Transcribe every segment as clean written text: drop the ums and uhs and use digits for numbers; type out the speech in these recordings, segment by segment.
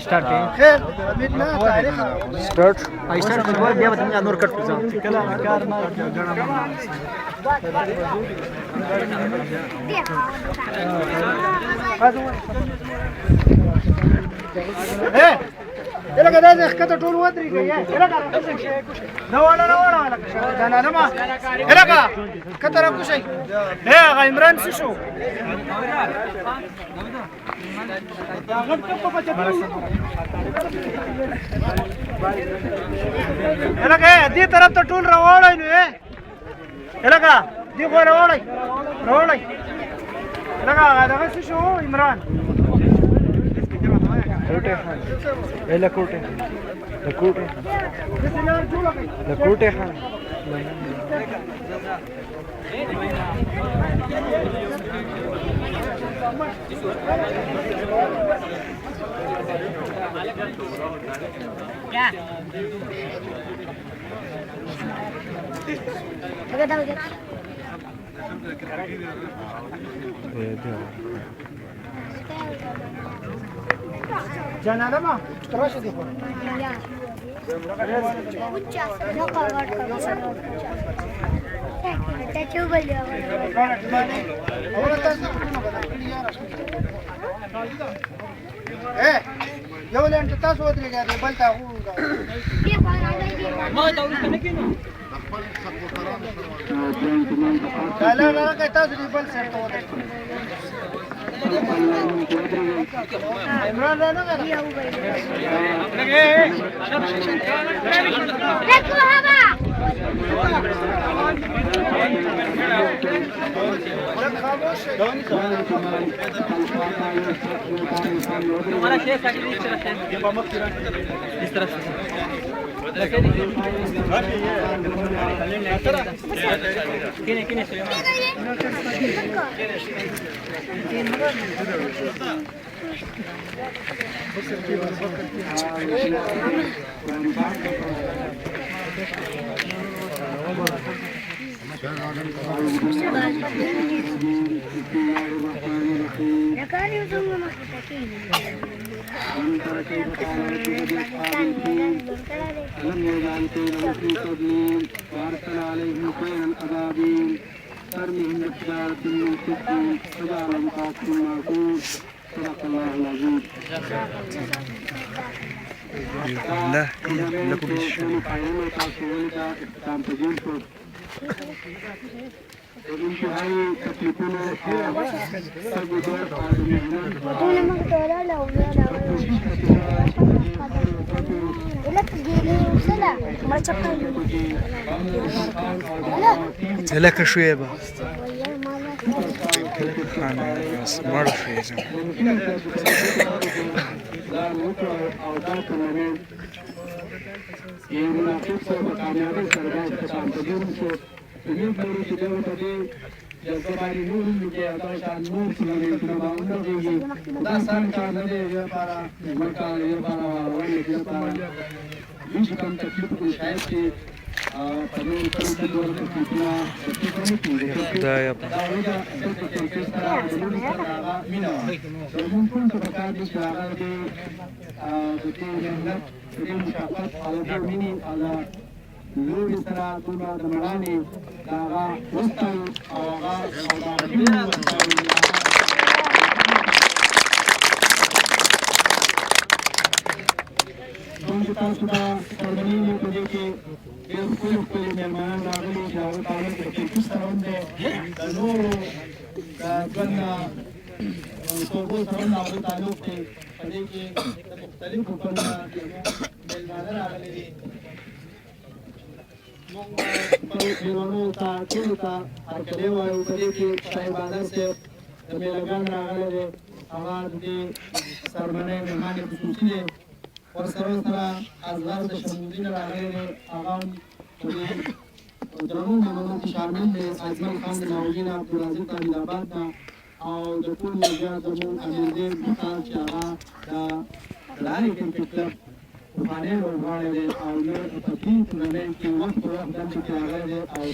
स्टार्ट बया به موږ نور کټ کوزو لکه دا ښکته ټول ودرېږي لکه راکوشئ نه واړه لکه جانانه ما لکه ښکته راکوشئ هغه عمران څه شو لکه دې طرف ته ټول راوړئ نو لکه دې خوا راوړئ لکه دغه څه شو عمران کوټه خان اله کوټه د کوټه خان क्या جانانه ما راشه دي خو یو لنټ تاسو ودرېږئ بل ته ما ته ورسته نه کېنو لا تاسو دې بل سر ته ودرېږئ عمران رانا لك شوية بس أنا مرة شوية دا يا لوی سره دومره د مړانې د هغه وستل او هغه موږ تاسو ته قرباني یو په دې کې ډېر ښکلي مېلمانان راغلي چې هغه تعلق د کیفي سره هم دی د نورو د ژوند نه توبو سره هم د هغوی تعلق دی په دې کې د مختلفو فنونه مېلمانه راغلي دي موږ خپلو مېلمنو ته ټولو ته هرکلی وایو په دې کې شاه بهادر صاحب د میله ګڼ راغلی دی هغه د دې سرمنۍ مېلمان خصوصي دی ورسره سره ازغر د شمودین راغلی دی هغه هم په دې درنو مېلمنو کې شامل دی اجمل خان د لاهوري نه عبدالعزیز د عبدالآباد نه او د ټول میډیا زموږ امیردی مختار چې هغه د لارې کرکټ کلب پخوانی لوبغاړی دی او د تفریح ټورنمنټ کې وخت په وخت دلته کې راغلی دی او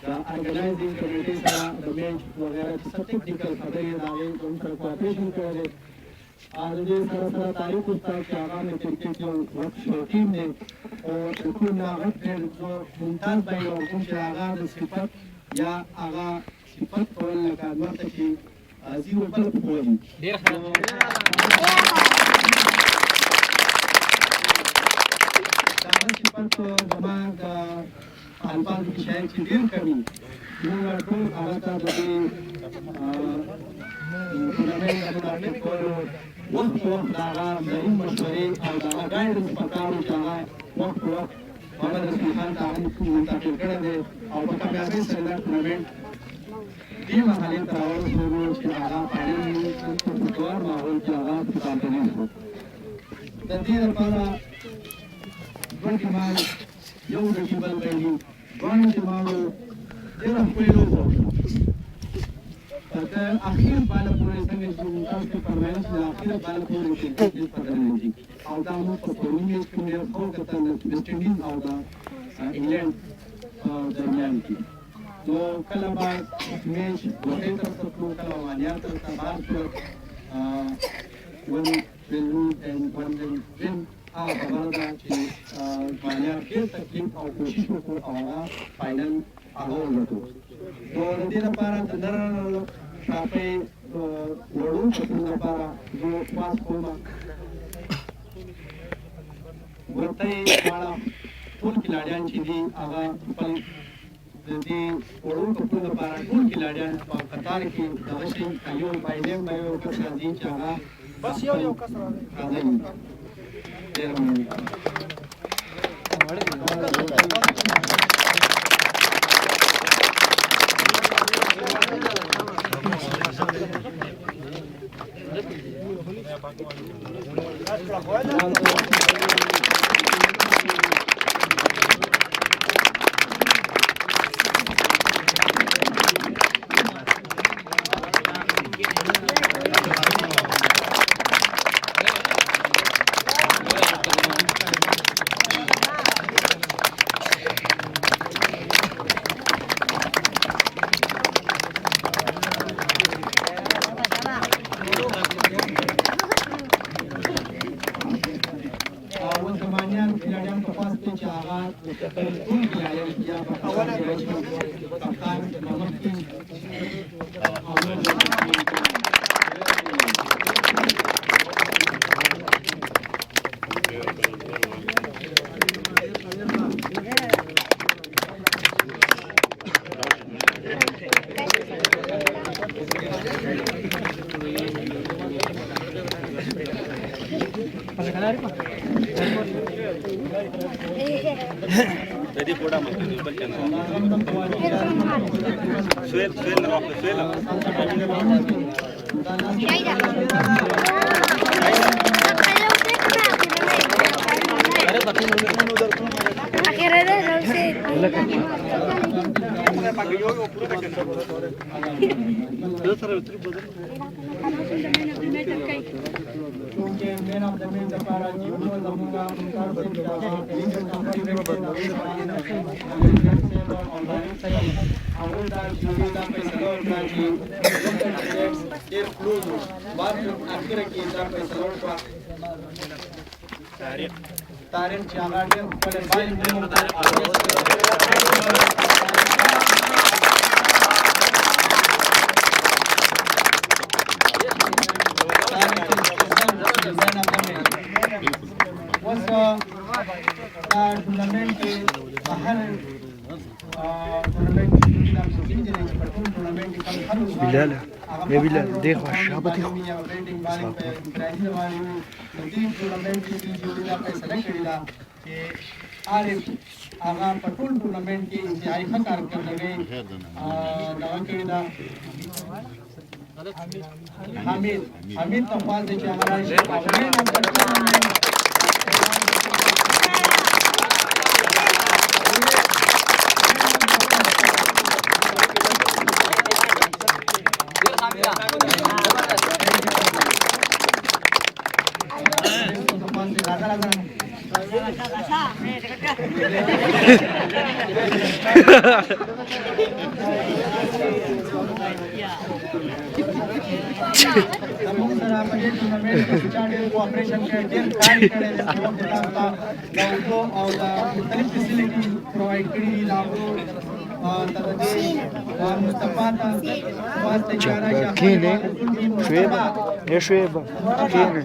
د ارګنایزینګ کمیټې سره د میچ وغیره چې څه ټیکنیکل خبرې د هغې زموږ سره کوآپریشن کړی دی आज दې سره سره تعریف وکړ چې هغه د کرکټ یو شوقین دی او ټول هغه ډېر ممتاز دی او کوم چې هغه د صفت یا هغه صفت کول لکه ورته چې زیرو بل کوي ډېر ښه دا صفت زما د الفاظ کې شاید چې ډېر کوي موږ ټول هغه ته د دې ټورنمنټ کولو وخت د هغه ذهین مشورې او د هغه ګایډنس پکار و چې هغه وخت په وخت محمد رسول خان ته هغه منتقل کړی دی او په کامیابۍ سره دا ټورنمنټ دې مرحلې ته راورسېدو چې هغه فاینل په خوشګوار ماحول کې هغه چامپیون شو د دې لپاره دوه ټیمان یو رقیب بل غړي دواړو ټیمانو ډېره ښکلې لوبه وکړه تر اخیر بالا پورې څنګه چې تاسو ته فرمایش د اخیر بالا پورې کرکټ په درنځي او دا موږ په پرونی میچ کې ډېر ښه وکتل ویسټ انډیز او د انګلند درمیان کې نو کله به میچ وټې طرف ته تلو کله مانیا طرف ته بار شو ون will lose and one will win هغه خبره ده چې مانیا ډېر تکلیف او کوشش وکړو او هغه فاینل هغه وګټو نو د دې لپاره د نر شاپې وړو کسانو لپاره زه خواست کوم ورته واړه ټول کلاډیان چې دي هغه خپل د دې وړو کسانو لپاره ټول کلاډیان په قطار کې دغه شي یو باندې یو کس راځي چې هغه بس یو کس راځي ډېر مننه तारिक چې هغه ډېر خپل باندې टूर्नामेंट के बाहर بلال يا بلال ديخوا الشعب ديخوا عارف هغه په ټول ټورنمنټ کې انتهایی ښه کارکردګي دغه کړې ده حمید ته خواست دی چې هغه راشي زموږ سره په دې ټورنمنټ کې چې ډېر کوآپریشن کوي ډېر کار کړی دی چې وخت تاسو ته د اوبو او د مختلف فیسیلیټي پرووایډ کړي دي د اوبو مصطفی ته واسطه چاره کینه شویبه کینه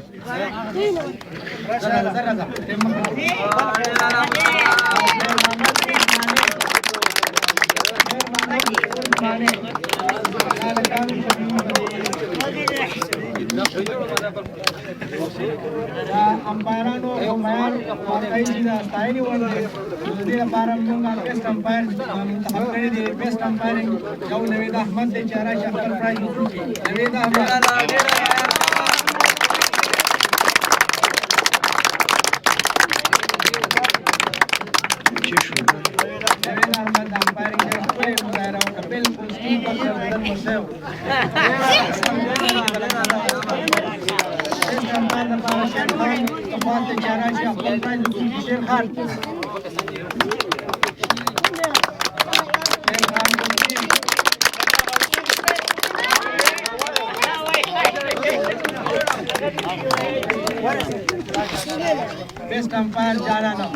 امپایرانو او میان واقعي چې د ستاینې وړ دی د دې لپاره موږ بیسټ امپایر منتخب کړی دی بیسټ امپایرینګ یو نوید احمد دی چې راشي خپل پرایز وګوري نوید احمد Best umpire Jalana.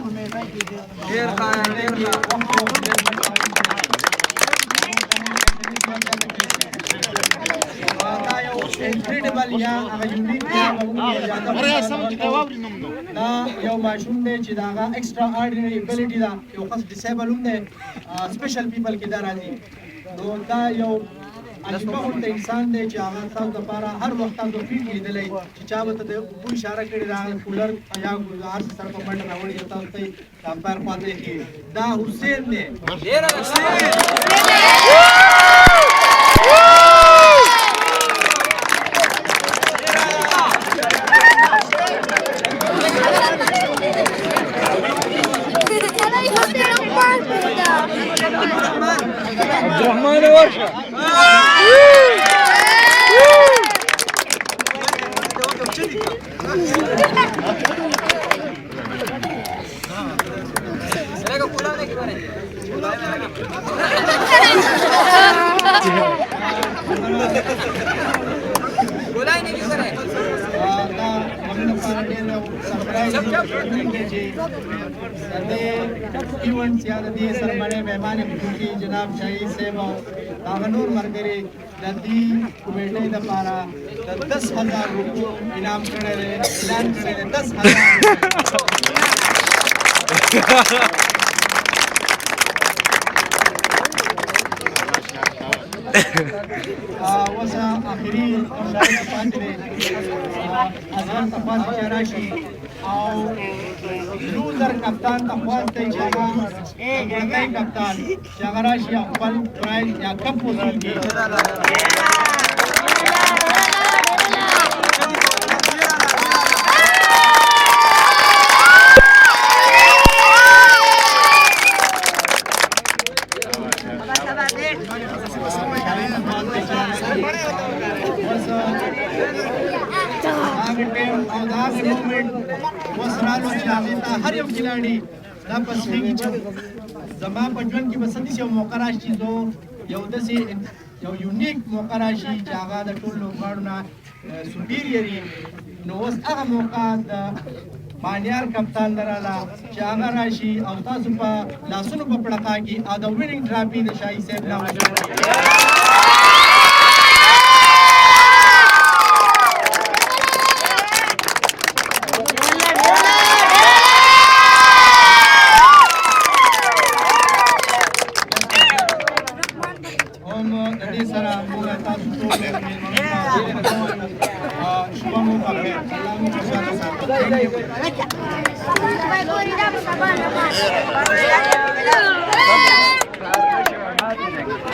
Incredible ya unique دا یو ماشوم دی چې دا ایکسترا آرډینری ابیلیټي دا یو خاص ډیسیبل هم دی سپیشل پیپل کې دا راځي نو دا یو عجیبه غونډه انسان دی چې هغه تاسو لپاره هر وخت تاسو فیډ لیدلی چې چا به ته د اوبو اشاره کړې دا کولر یا هر څه سره په منډه راوړي تاسو ته امپایر پاتې کړي دا حسین دی عبدالرحمن ورشه ایونټ یا د دې سرمنې مهمان مخکې جناب شاهي صاحب او هغه نور مرګري د دې کمیټې لپاره د 10,000 روپیو انعام کړی دی اعلان کړی دی 10,000 وسه اخري مشارکت پاتې دی اذان تفاصیل چې راشي او لوزر کپتان ته خواست دی چې هغه ګرځای کپتان چې هغه راشي خپل پرایز یا کپ وصول کړي هر یو کھلاڑی دا پسېږي چې زما په ژوند کې به څه داسې یو موقع راشي چې زه یو داسې یو یونیک موقع راشي چې هغه د ټولو لوبغاړو نه سوپیریر وي نو اوس هغه موقع د بانیار کپتان لراله چې هغه راشي او تاسو په لاسونو په پړقا کې او د ویننګ ټرافي د شاهي صاحب نام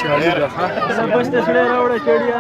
چاړي راخه بس ته سره راوړه چړیا